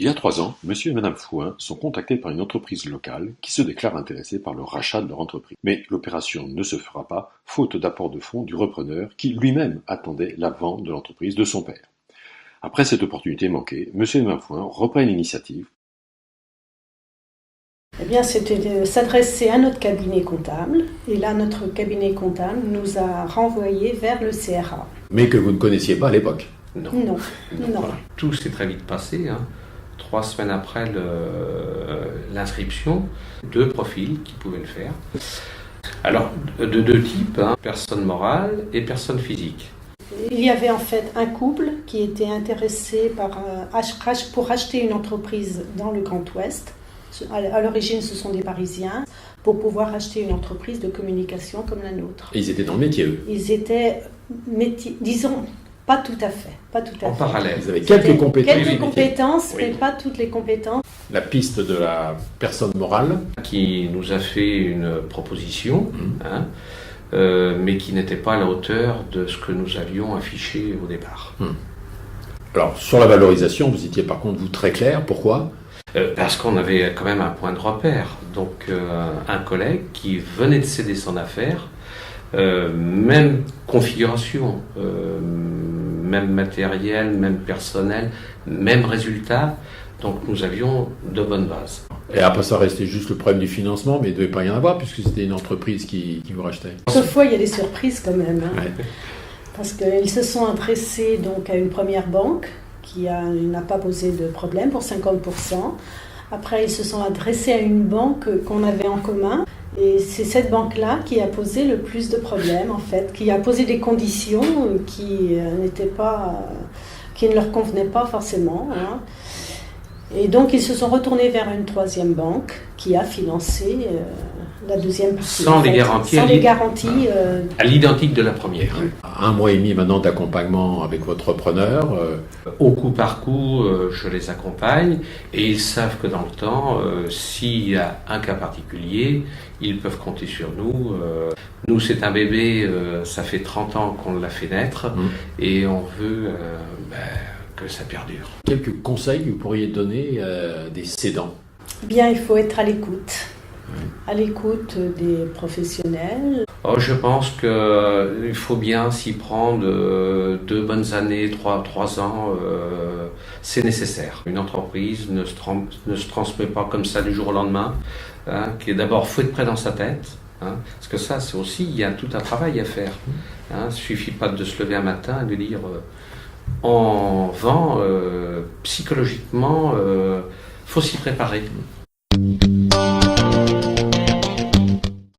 y a 3 ans, monsieur et madame Fouin sont contactés par une entreprise locale qui se déclare intéressée par le rachat de leur entreprise. Mais l'opération ne se fera pas, faute d'apport de fonds du repreneur qui lui-même attendait la vente de l'entreprise de son père. Après cette opportunité manquée, monsieur et madame Fouin reprennent l'initiative. Eh bien, c'était de s'adresser à notre cabinet comptable. Et là, notre cabinet comptable nous a renvoyés vers le CRA. Mais que vous ne connaissiez pas à l'époque. Non. Voilà. Tout s'est très vite passé. 3 semaines après l'inscription, 2 profils qui pouvaient le faire. Alors, de 2 types, personne morale et personne physique. Il y avait en fait un couple qui était intéressé pour acheter une entreprise dans le Grand Ouest. À l'origine, ce sont des Parisiens, pour pouvoir acheter une entreprise de communication comme la nôtre. Et ils étaient dans le métier, eux. Ils étaient, disons, pas tout à fait. En parallèle. Ils avaient quelques compétences. Quelques compétences, oui. mais pas toutes les compétences. La piste de la personne morale. Qui nous a fait une proposition, mais qui n'était pas à la hauteur de ce que nous avions affiché au départ. Alors, sur la valorisation, vous étiez par contre, vous, très clair. Pourquoi ? Parce qu'on avait quand même un point de repère. Donc, un collègue qui venait de céder son affaire, même configuration, même matériel, même personnel, même résultat. Donc, nous avions de bonnes bases. Et après ça restait juste le problème du financement, mais il ne devait pas y en avoir puisque c'était une entreprise qui vous rachetait. Sauf fois, il y a des surprises quand même. Ouais. Parce qu'ils se sont adressés donc à une première banque qui n'a pas posé de problème pour 50%. Après, ils se sont adressés à une banque qu'on avait en commun. Et c'est cette banque-là qui a posé le plus de problèmes, en fait, qui a posé des conditions qui ne leur convenaient pas forcément. Et donc, ils se sont retournés vers une 3e banque qui a financé la 2e partie. Sans les garanties. Sans les garanties. À l'identique de la première. 1 mois et demi maintenant d'accompagnement avec votre repreneur. Au coup par coup, je les accompagne et ils savent que dans le temps, s'il y a un cas particulier, ils peuvent compter sur nous. Nous, c'est un bébé, ça fait 30 ans qu'on l'a fait naître et on veut que ça perdure. Quelques conseils que vous pourriez donner des cédants ? Bien, il faut être à l'écoute. À l'écoute des professionnels. Je pense qu'il faut bien s'y prendre 2 bonnes années, 3 ans, c'est nécessaire. Une entreprise ne se transmet pas comme ça du jour au lendemain, qui est d'abord faut être prêt dans sa tête, parce que ça c'est aussi, il y a tout un travail à faire. Il ne suffit pas de se lever un matin et de dire on vend psychologiquement, faut s'y préparer.